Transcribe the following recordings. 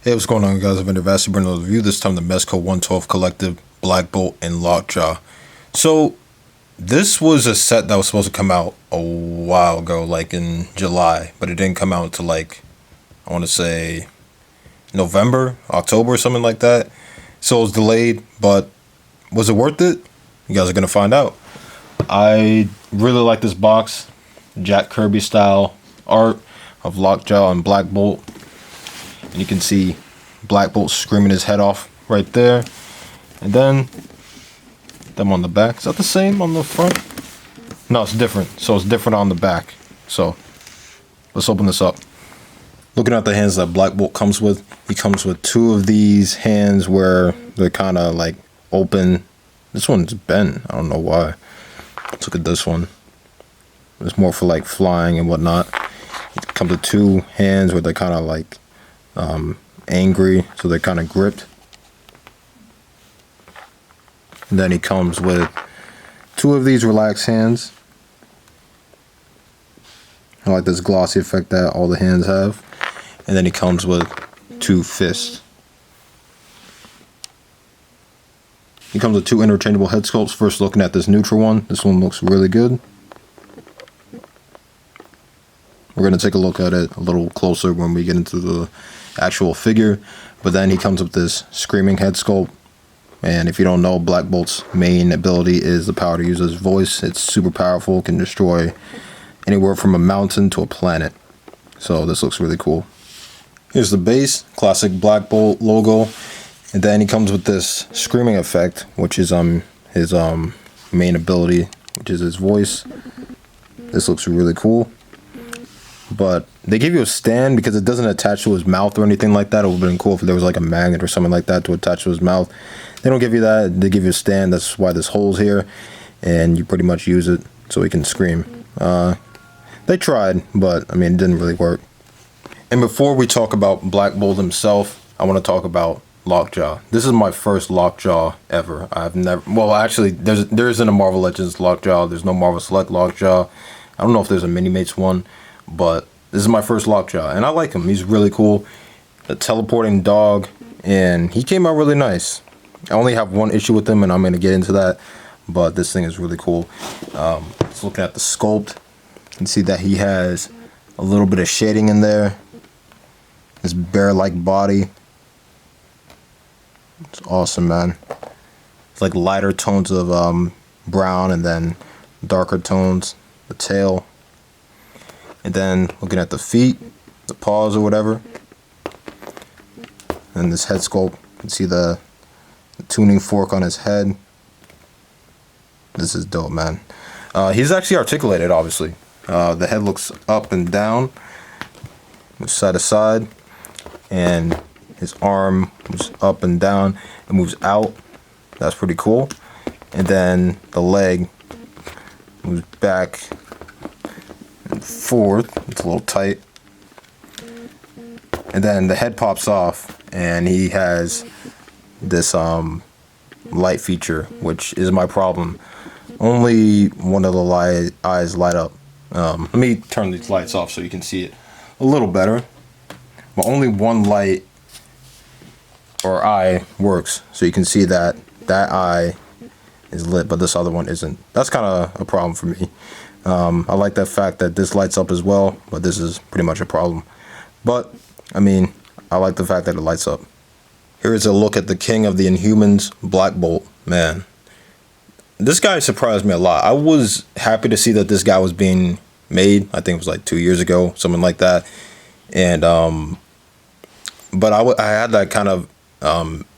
Hey, what's going on, guys? I've been Vasti bringing a review. This time the Mezco 112 Collective, Black Bolt, and Lockjaw. So, this was a set that was supposed to come out a while ago, like in July, but it didn't come out until like, I want to say, November, October, something like that. So it was delayed, but was it worth it? You guys are going to find out. I really like this box, Jack Kirby style art of Lockjaw and Black Bolt. And you can see Black Bolt screaming his head off right there. And then them on the back. Is that the same on the front? No, it's different. So it's different on the back. So let's open this up. Looking at the hands that Black Bolt comes with, he comes with two of these hands where they're kind of like open. This one's bent. I don't know why. Let's look at this one. It's more for like flying and whatnot. It comes with two hands where they're kind of like angry, so they're kind of gripped. And then he comes with two of these relaxed hands. I like this glossy effect that all the hands have. And then he comes with two fists. He comes with two interchangeable head sculpts. First, looking at this neutral one, this one looks really good. We're going to take a look at it a little closer when we get into the actual figure. But then he comes with this screaming head sculpt. And if you don't know, Black Bolt's main ability is the power to use his voice. It's super powerful, can destroy anywhere from a mountain to a planet. So this looks really cool. Here's the base, classic Black Bolt logo. And then he comes with this screaming effect, which is his main ability, which is his voice. This looks really cool. But they give you a stand because it doesn't attach to his mouth or anything like that. It would have been cool if there was like a magnet or something like that to attach to his mouth. They don't give you that. They give you a stand. That's why this hole's here. And you pretty much use it so he can scream. They tried, but I mean, it didn't really work. And before we talk about Black Bolt himself, I want to talk about Lockjaw. This is my first Lockjaw ever. I've never, well, actually, there isn't a Marvel Legends Lockjaw. There's no Marvel Select Lockjaw. I don't know if there's a Minimates one. But this is my first Lockjaw, and I like him. He's really cool. The teleporting dog, and he came out really nice. I only have one issue with him, and I'm going to get into that, but this thing is really cool. Let's look at the sculpt. You can see that he has a little bit of shading in there. His bear-like body. It's awesome, man. It's like lighter tones of brown, and then darker tones. The tail. And then looking at the feet, the paws or whatever. And this head sculpt, you can see the tuning fork on his head. This is dope, man. He's actually articulated, obviously. The head looks up and down, side to side. And his arm moves up and down. It moves out. That's pretty cool. And then the leg moves back and forth. It's a little tight. And then the head pops off, and he has this light feature, which is my problem. Only one of the eyes light up. Let me turn these lights off so you can see it a little better. But only one light or eye works, so you can see that eye is lit, but this other one isn't. That's kind of a problem for me. I like the fact that this lights up as well, but this is pretty much a problem. But, I mean, I like the fact that it lights up. Here is a look at the king of the Inhumans, Black Bolt. Man, this guy surprised me a lot. I was happy to see that this guy was being made. I think it was like 2 years ago, something like that. And, but I had that kind of,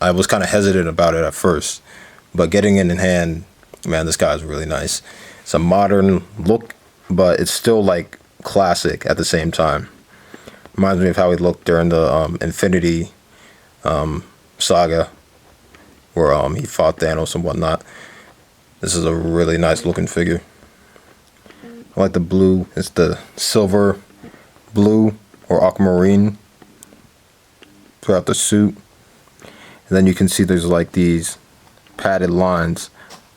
I was kind of hesitant about it at first. But getting it in hand, man, this guy is really nice. It's a modern look, but it's still like classic at the same time. Reminds me of how he looked during the Infinity saga, where he fought Thanos and whatnot. This is a really nice looking figure. I like the blue. It's the silver blue or aquamarine throughout the suit. And then you can see there's like these padded lines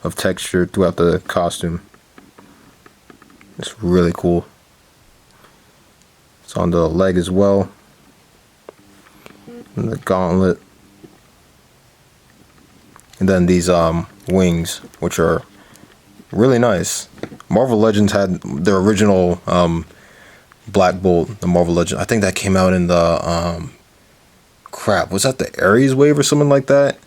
of texture throughout the costume. It's really cool. It's on the leg as well. And the gauntlet. And then these wings, which are really nice. Marvel Legends had their original Black Bolt, the Marvel Legend. I think that came out in the crap. Was that the Ares wave or something like that?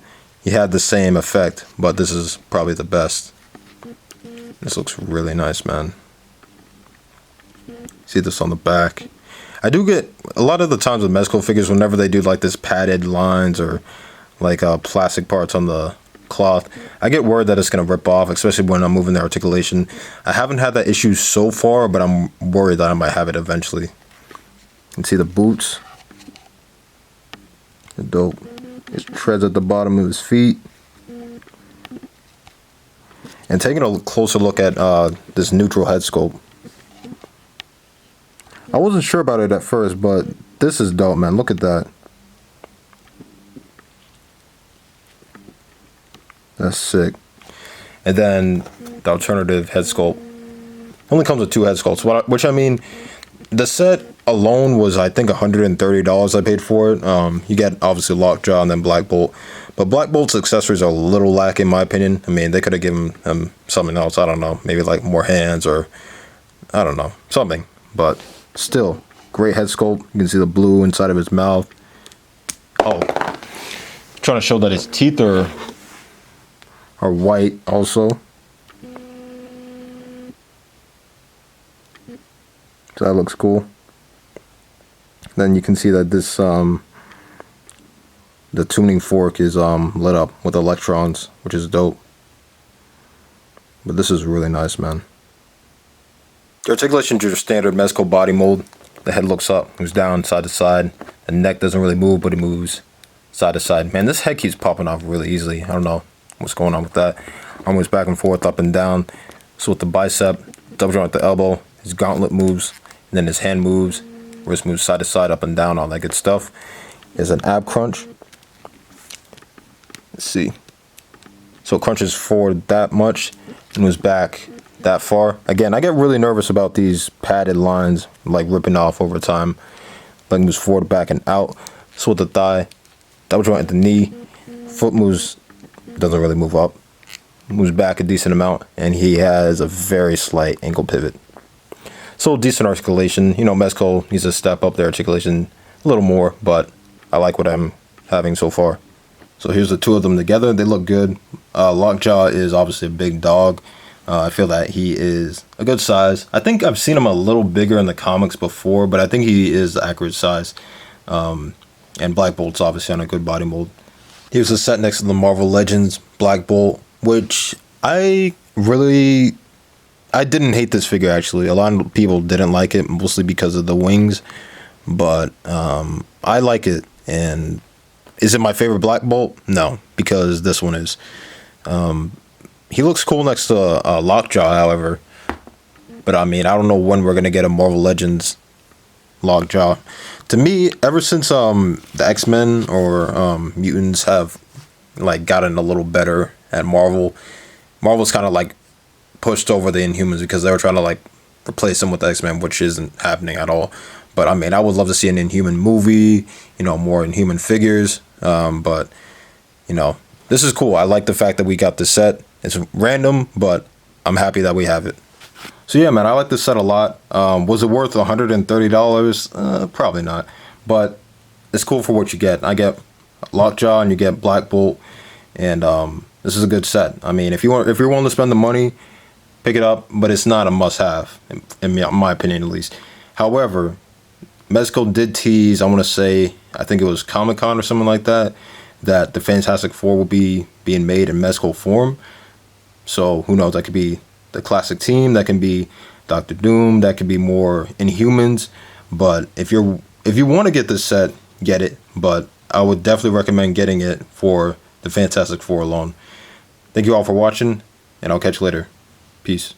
He had the same effect, but this is probably the best. This looks really nice, man. See this on the back. I do get a lot of the times with Mezco figures, whenever they do like this padded lines or like plastic parts on the cloth, I get worried that it's gonna rip off, especially when I'm moving the articulation. I haven't had that issue so far, but I'm worried that I might have it eventually. You can see the boots. They're dope. His treads at the bottom of his feet. And taking a closer look at this neutral head sculpt. I wasn't sure about it at first, but this is dope, man. Look at that. That's sick. And then the alternative head sculpt only comes with 2 head sculpts, which I mean, the set alone was, I think, $130 I paid for it. You get obviously Lockjaw and then Black Bolt, but Black Bolt's accessories are a little lack in my opinion. I mean, they could have given him something else. I don't know, maybe like more hands or I don't know, something. But still, great head sculpt. You can see the blue inside of his mouth. Oh, trying to show that his teeth are white also. So that looks cool. Then you can see that this the tuning fork is lit up with electrons, which is dope. But this is really nice, man. The articulation is your standard Mezco body mold. The head looks up, moves down, side to side. The neck doesn't really move, but it moves side to side. Man, this head keeps popping off really easily. I don't know what's going on with that. Arm moves back and forth, up and down. So with the bicep, double joint at the elbow, his gauntlet moves, and then his hand moves. Wrist moves side to side, up and down, all that good stuff. Is an ab crunch. Let's see. So it crunches forward that much and moves back that far. Again, I get really nervous about these padded lines like ripping off over time. Leg moves forward, back, and out. So with the thigh, double joint at the knee. Foot moves, doesn't really move up. Moves back a decent amount, and he has a very slight ankle pivot. So decent articulation. You know, Mezco needs to step up their articulation a little more, but I like what I'm having so far. So here's the 2 of them together. They look good. Lockjaw is obviously a big dog. I feel that he is a good size. I think I've seen him a little bigger in the comics before, but I think he is the accurate size. And Black Bolt's obviously on a good body mold. Here's the set next to the Marvel Legends Black Bolt, which I didn't hate this figure, actually. A lot of people didn't like it, mostly because of the wings. But I like it. And is it my favorite Black Bolt? No, because this one is. He looks cool next to Lockjaw, however. But I mean, I don't know when we're going to get a Marvel Legends Lockjaw. To me, ever since the X-Men or mutants have like gotten a little better at Marvel's kind of like pushed over the Inhumans because they were trying to like replace them with the X-Men, which isn't happening at all. But I mean, I would love to see an Inhuman movie, you know, more Inhuman figures. But you know, this is cool. I like the fact that we got this set. It's random, but I'm happy that we have it. So yeah, man, I like this set a lot. Was it worth $130? Probably not. But it's cool for what you get. I get Lockjaw and you get Black Bolt, and this is a good set. I mean, if you're willing to spend the money, pick it up. But it's not a must-have, in my opinion, at least. However, Mezco did tease. I want to say, I think it was Comic-Con or something like that, that the Fantastic Four will be being made in Mezco form. So who knows? That could be the classic team. That can be Doctor Doom. That could be more Inhumans. But if you want to get this set, get it. But I would definitely recommend getting it for the Fantastic Four alone. Thank you all for watching, and I'll catch you later. Peace.